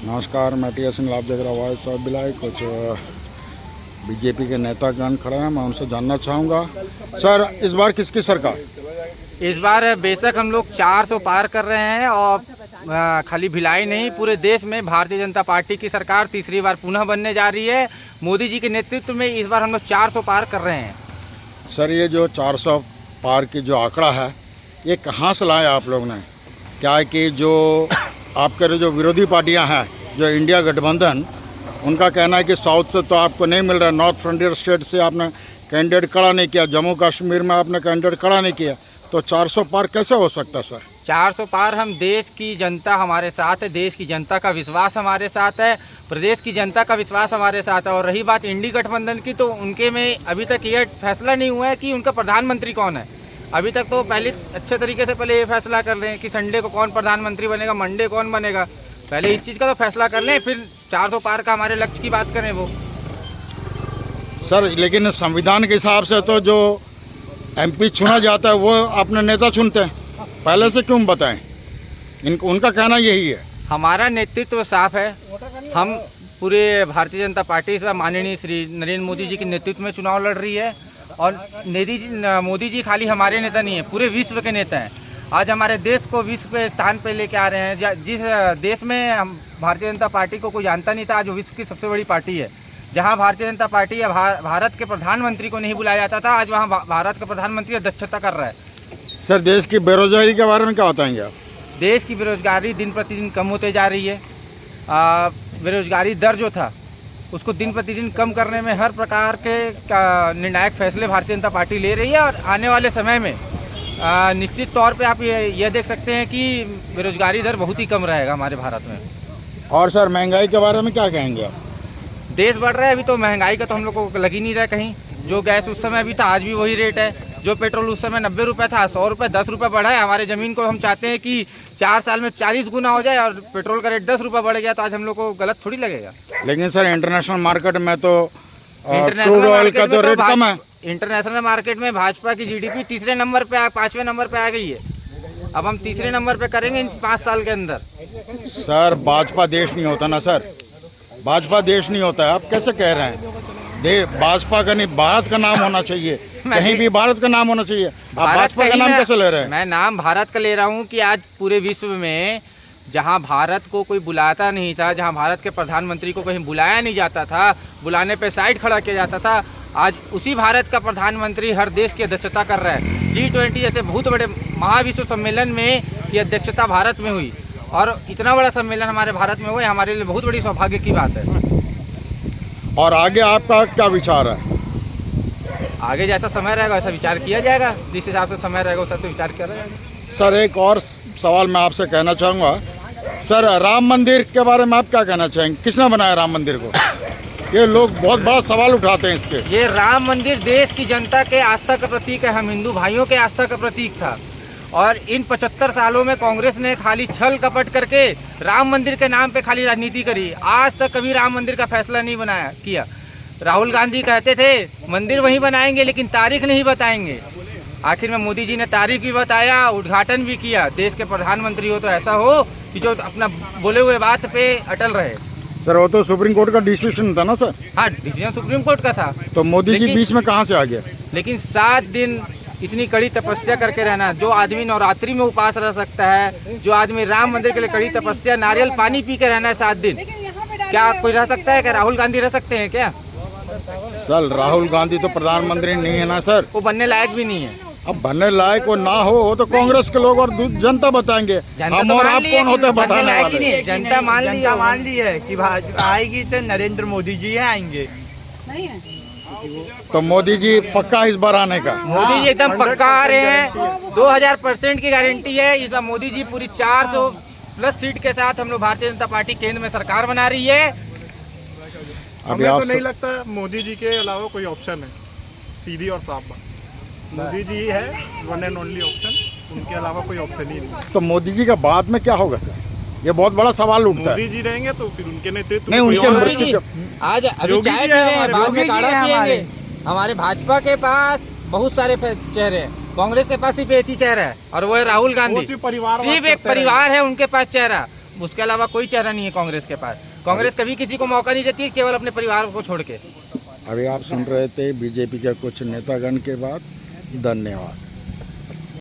नमस्कार, मैं टी सिंह आप देख रहा हूँ वॉइस ऑफ भिलाई। कुछ बीजेपी के नेतागण खड़े हैं, मैं उनसे जानना चाहूँगा। सर, इस बार किसकी सरकार? इस बार बेशक हम लोग 400 पार कर रहे हैं और खाली भिलाई नहीं, पूरे देश में भारतीय जनता पार्टी की सरकार तीसरी बार पुनः बनने जा रही है। मोदी जी के नेतृत्व में इस बार हम लोग 400 पार कर रहे हैं। सर, ये जो 400 पार की जो आंकड़ा है, ये कहाँ से लाया आप लोग ने? क्या है कि जो आपके जो विरोधी पार्टियां हैं, जो इंडिया गठबंधन, उनका कहना है कि साउथ से तो आपको नहीं मिल रहा, नॉर्थ फ्रंटियर स्टेट से आपने कैंडिडेट खड़ा नहीं किया, जम्मू कश्मीर में आपने कैंडिडेट खड़ा नहीं किया, तो 400 पार कैसे हो सकता है? सर, 400 पार हम देश की जनता हमारे साथ है, देश की जनता का विश्वास हमारे साथ है, प्रदेश की जनता का विश्वास हमारे साथ है। और रही बात इंडी गठबंधन की, तो उनके में अभी तक यह फैसला नहीं हुआ है कि उनका प्रधानमंत्री कौन है। अभी तक तो पहले अच्छे तरीके से पहले ये फैसला कर लें कि संडे को कौन प्रधानमंत्री बनेगा, मंडे कौन बनेगा, पहले इस चीज़ का तो फैसला कर लें, फिर 400 पार का हमारे लक्ष्य की बात करें वो। सर, लेकिन संविधान के हिसाब से तो जो एमपी चुना जाता है वो अपने नेता चुनते हैं, पहले से क्यों बताएं? उनका कहना यही है। हमारा नेतृत्व साफ है, हम पूरे भारतीय जनता पार्टी से माननीय श्री नरेंद्र मोदी जी के नेतृत्व में चुनाव लड़ रही है। और मोदी जी खाली हमारे नेता नहीं है, पूरे विश्व के नेता हैं। आज हमारे देश को विश्व के स्थान पे लेके आ रहे हैं। जिस देश में हम भारतीय जनता पार्टी को कोई जानता नहीं था, आज वो विश्व की सबसे बड़ी पार्टी है। जहां भारतीय जनता पार्टी या भारत के प्रधानमंत्री को नहीं बुलाया जाता था, आज वहां भारत का प्रधानमंत्री अध्यक्षता कर रहा है। सर, देश की बेरोजगारी के बारे में क्या बताएंगे आप? देश की बेरोजगारी दिन प्रतिदिन कम होते जा रही है। बेरोजगारी दर जो था उसको दिन प्रतिदिन कम करने में हर प्रकार के निर्णायक फैसले भारतीय जनता पार्टी ले रही है। और आने वाले समय में निश्चित तौर पे आप ये देख सकते हैं कि बेरोजगारी दर बहुत ही कम रहेगा हमारे भारत में। और सर, महंगाई के बारे में क्या कहेंगे आप? देश बढ़ रहा है, अभी तो महंगाई का तो हम लोग को लग ही नहीं रहा कहीं। जो गैस उस समय अभी था, आज भी वही रेट है। जो पेट्रोल उस समय 90 रुपये था, 100 रुपये 10 रुपये बढ़ा है। हमारे ज़मीन को हम चाहते हैं कि 4 साल में 40 गुना हो जाए और पेट्रोल का रेट 10 रुपये बढ़ गया, तो आज हम लोग को गलत थोड़ी लगेगा। लेकिन सर, इंटरनेशनल मार्केट में तो क्रूड ऑयल का तो रेट कम है। इंटरनेशनल मार्केट में भाजपा की जीडीपी तीसरे नंबर पे 5वें नंबर पे आ गई है। अब हम तीसरे नंबर पे करेंगे इन 5 साल के अंदर। सर, भाजपा देश नहीं होता ना सर, भाजपा देश नहीं होता है। आप कैसे कह रहे हैं? भाजपा का नहीं, भारत का नाम होना चाहिए, कहीं भी भारत का नाम होना चाहिए। आप भाजपा का नाम कैसे ले रहे हैं? मैं नाम भारत का ले रहा हूँ कि आज पूरे विश्व में जहाँ भारत को कोई बुलाता नहीं था, जहाँ भारत के प्रधानमंत्री को कहीं बुलाया नहीं जाता था, बुलाने पे साइड खड़ा किया जाता था, आज उसी भारत का प्रधानमंत्री हर देश की अध्यक्षता कर रहा है। G20 जैसे बहुत बड़े महाविश्व सम्मेलन में ये अध्यक्षता भारत में हुई, और इतना बड़ा सम्मेलन हमारे भारत में हुआ, हमारे लिए बहुत बड़ी सौभाग्य की बात है। और आगे आपका क्या विचार है? आगे जैसा समय रहेगा वैसा विचार किया जाएगा, जिस हिसाब से समय रहेगा उस हिसाब से विचार किया जाएगा। सर, एक और सवाल मैं आपसे कहना चाहूँगा। सर, राम मंदिर के बारे में आप क्या कहना चाहेंगे? किसने बनाया राम मंदिर को? ये लोग बहुत बड़ा सवाल उठाते हैं इसके। ये राम मंदिर देश की जनता के आस्था का प्रतीक है, हम हिंदू भाइयों के आस्था का प्रतीक था। और इन 75 सालों में कांग्रेस ने खाली छल कपट करके राम मंदिर के नाम पे खाली राजनीति करी। आज तक कभी राम मंदिर का फैसला नहीं किया। राहुल गांधी कहते थे मंदिर वहीं बनाएंगे लेकिन तारीख नहीं बताएंगे। आखिर में मोदी जी ने तारीख भी बताया, उद्घाटन भी किया। देश के प्रधानमंत्री हो तो ऐसा हो कि जो अपना बोले हुए बात पे अटल रहे। सर, वो तो सुप्रीम कोर्ट का डिसीजन था ना सर? हाँ, डिसीजन सुप्रीम कोर्ट का था, तो मोदी जी बीच में कहाँ से आ गया? लेकिन 7 दिन इतनी कड़ी तपस्या करके रहना, जो आदमी नवरात्रि में उपास रह सकता है, जो आदमी राम मंदिर के लिए कड़ी तपस्या, नारियल पानी पी के रहना है 7 दिन, क्या कोई रह सकता है? क्या राहुल गांधी रह सकते हैं क्या? सर, राहुल गांधी तो प्रधानमंत्री नहीं है ना सर, वो बनने लायक भी नहीं है। अब बनने लायक वो ना हो तो कांग्रेस के लोग और जनता बताएंगे। हम और आप कौन होते हैं बताने वाले? जनता मान ली है कि भाजपा आएगी तो नरेंद्र मोदी जी आएंगे। तो मोदी जी पक्का इस बार आने का? मोदी जी एकदम पक्का आ रहे हैं, 2000% की गारंटी है। इस बार मोदी जी पूरी 400+ सीट के साथ हम लोग भारतीय जनता पार्टी केंद्र में सरकार बना रही है। हमें तो नहीं लगता मोदी जी के अलावा कोई ऑप्शन है, सीधी और साफ बात। मोदी जी है वन एंड ओनली ऑप्शन, उनके अलावा कोई ऑप्शन ही नहीं। तो मोदी जी का बाद में क्या होगा सर? ये बहुत बड़ा सवाल उठता है। मोदी जी रहेंगे तो फिर उनके नेतृत्व नहीं, उनके मृत्यु आज अभी चाय पी रहे हैं, बाद में काढ़ा पिएंगे। हमारे भाजपा के पास बहुत सारे चेहरे हैं, कांग्रेस के पास सिर्फ एक ही चेहरा है और वो है राहुल गांधी। सिर्फ एक परिवार है उनके पास चेहरा। उसके अलावा कोई चेहरा नहीं है कांग्रेस के पास। कांग्रेस कभी किसी को मौका नहीं देती, केवल अपने परिवार को छोड़ के। अभी आप सुन रहे थे बीजेपी के कुछ नेतागण के बात। धन्यवाद।